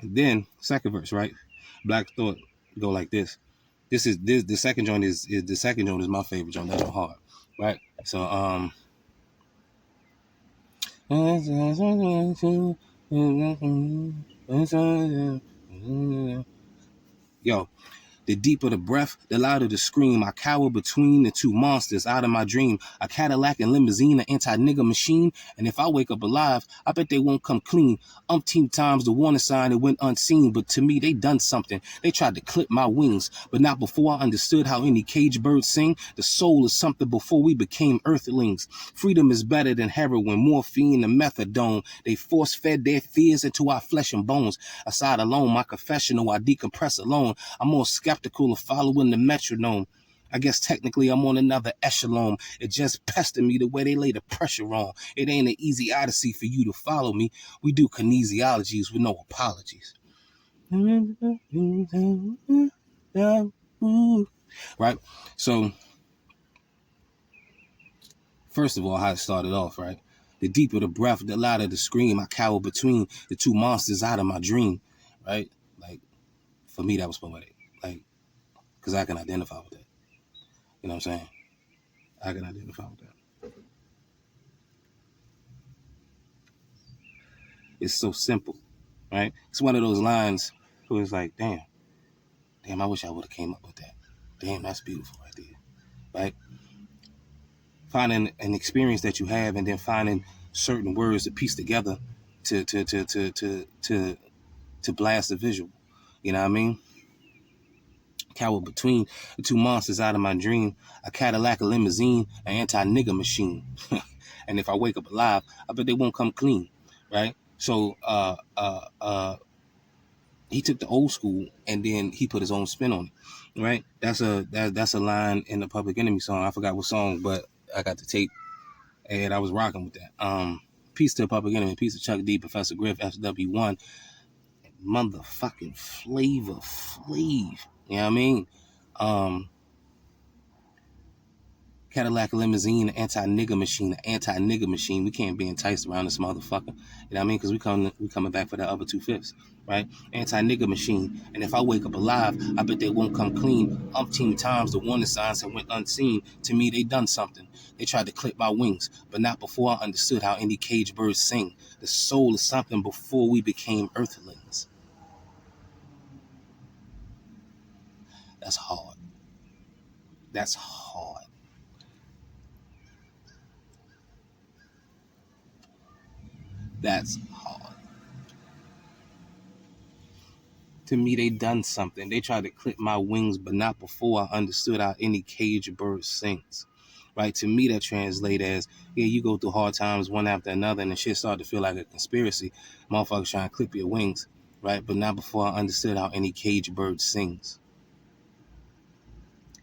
And then second verse, right? Black Thought go like this. This the second joint is my favorite joint. That's hard, right? So yo, the deeper the breath, the louder the scream. I cower between the two monsters out of my dream. A Cadillac and limousine, an anti-nigga machine. And if I wake up alive, I bet they won't come clean. Umpteen times the warning sign, it went unseen. But to me, they done something. They tried to clip my wings. But not before I understood how any cage bird sing. The soul is something before we became earthlings. Freedom is better than heroin, morphine, and methadone. They force-fed their fears into our flesh and bones. Aside alone, my confessional, I decompress alone. I'm more skeptical of following the metronome. I guess technically I'm on another echelon. It just pestered me the way they lay the pressure on. It ain't an easy odyssey for you to follow me. We do kinesiologies with no apologies. Right? So, first of all, how it started off, right? The deeper the breath, the louder the scream. I cower between the two monsters out of my dream, right? Like, for me, that was poetic. Like, because I can identify with that. You know what I'm saying? I can identify with that. It's so simple, right? It's one of those lines where it's like, damn, I wish I would have came up with that. Damn, that's beautiful right there, right? Finding an experience that you have and then finding certain words to piece together to blast a visual. You know what I mean? Cower between the two monsters out of my dream, a Cadillac, a limousine, an anti-nigga machine. And if I wake up alive, I bet they won't come clean, right? So he took the old school and then he put his own spin on it, right? That's a line in the Public Enemy song. I forgot what song, but I got the tape and I was rocking with that. Peace to Public Enemy, peace to Chuck D, Professor Griff, FW1, motherfucking Flavor Flav. You know what I mean? Cadillac limousine, anti-nigga machine. We can't be enticed around this motherfucker. You know what I mean? Because we coming back for the other 2/5, right? Anti-nigga machine. And if I wake up alive, I bet they won't come clean. Umpteen times the warning signs have went unseen. To me, they done something. They tried to clip my wings, but not before I understood how any cage birds sing. The soul is something before we became earthlings. That's hard. That's hard. That's hard. To me, they done something. They tried to clip my wings, but not before I understood how any cage bird sings. Right? To me, that translates as, yeah, you go through hard times one after another, and the shit started to feel like a conspiracy. Motherfuckers trying to clip your wings, right? But not before I understood how any cage bird sings.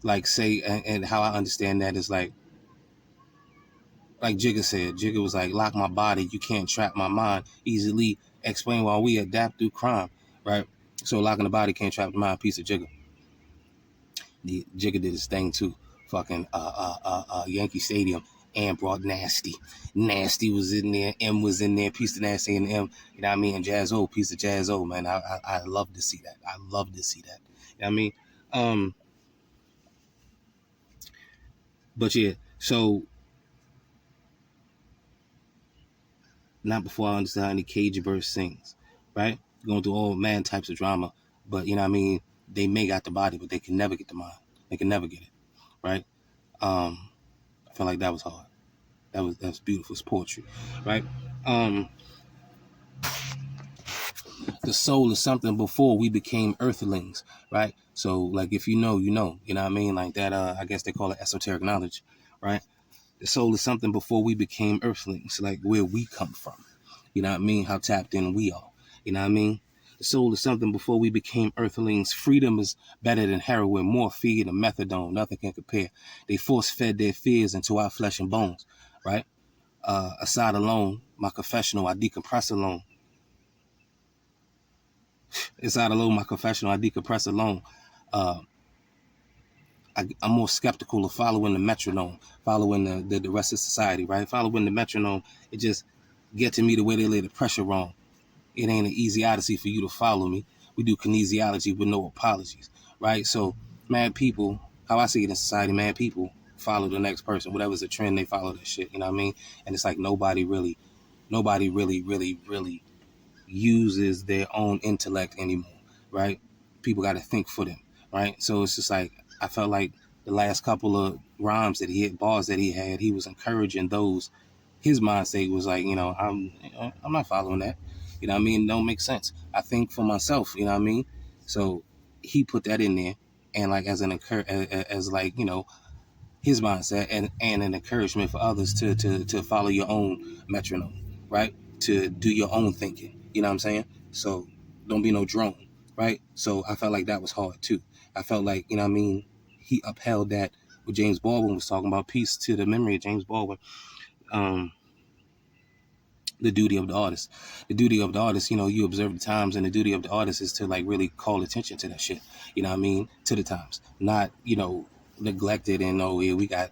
Like, say, and how I understand that is like Jigga said. Jigga was like, lock my body, you can't trap my mind. Easily explain why we adapt through crime, right? So locking the body can't trap the mind, piece of Jigga. Jigga did his thing too. Fucking Yankee Stadium and brought Nasty. Nasty was in there. M was in there. Piece of Nasty and M. You know what I mean? And Jaz-O, piece of Jaz-O, man. I love to see that. I love to see that. You know what I mean? But yeah, so not before I understand how any cage bird sings, right? Going through all man types of drama, but you know what I mean? They may got the body, but they can never get the mind. They can never get it, right? I feel like that was hard. That's beautiful. It's poetry, right? The soul is something before we became earthlings, right? So like if you know, you know what I mean? Like that, I guess they call it esoteric knowledge, right? The soul is something before we became earthlings, like where we come from. You know what I mean? How tapped in we are. You know what I mean? The soul is something before we became earthlings. Freedom is better than heroin, morphine, and methadone. Nothing can compare. They force-fed their fears into our flesh and bones, right? Aside alone, my confessional, I decompress alone. Inside alone, my confessional, I decompress alone. I'm more skeptical of following the metronome, following the rest of society, right? Following the metronome, it just get to me the way they lay the pressure on. it ain't an easy odyssey for you to follow me. We do kinesiology with no apologies, right? So, mad people, how I see it in society, mad people follow the next person. Whatever's a trend, they follow that shit, you know what I mean? And it's like nobody really, really uses their own intellect anymore, right? People got to think for them, right? So it's just like, I felt like the last couple of rhymes that he hit, bars that he had, he was encouraging those. His mindset was like, I'm not following that. You know what I mean? It don't make sense. I think for myself, you know what I mean? So he put that in there, and like as as like, his mindset, and an encouragement for others to follow your own metronome, right? To do your own thinking. You know what I'm saying? So don't be no drone, right? So I felt like that was hard too. I felt like, you know what I mean, he upheld that what James Baldwin was talking about, peace to the memory of James Baldwin. Um, the duty of the artist. The duty of the artist, you observe the times, and the duty of the artist is to like really call attention to that shit. You know what I mean? To the times. Not, neglected and oh yeah, we got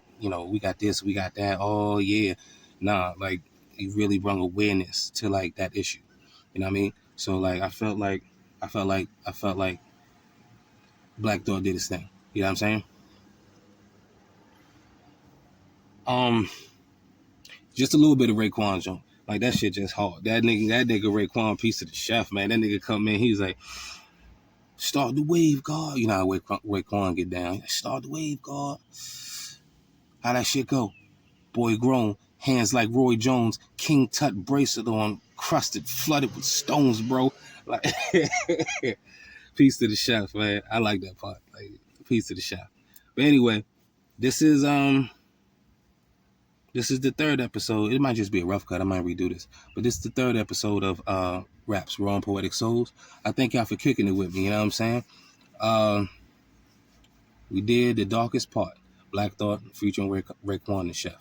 this, we got that. Oh yeah. Nah, like he really brought awareness to like that issue. You know what I mean? So like I felt like Black Thought did his thing. You know what I'm saying? Um just a little bit of Raekwon jump. Like that shit just hard. That nigga Raekwon, piece of the chef, man. That nigga come in, he's like, start the wave, God. You know how Raekwon get down. Start the wave, God. How that shit go? Boy grown, hands like Roy Jones, King Tut bracelet on, crusted, flooded with stones, bro. Like, peace to the chef, man. I like that part. Like, peace to the chef. But anyway, this is the third episode. It might just be a rough cut. I might redo this. But this is the third episode of R.A.P.S, Raw And Poetic Souls. I thank y'all for kicking it with me, you know what I'm saying? We did The Darkest Part, Black Thought, featuring Raekwon The Chef.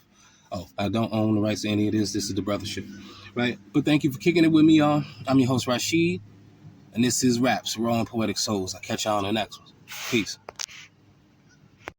Oh, I don't own the rights to any of this. This is the brothership, right? But thank you for kicking it with me, y'all. I'm your host, Rasheed, and this is R.A.P.S, Raw And Poetic Souls. I'll catch y'all on the next one. Peace.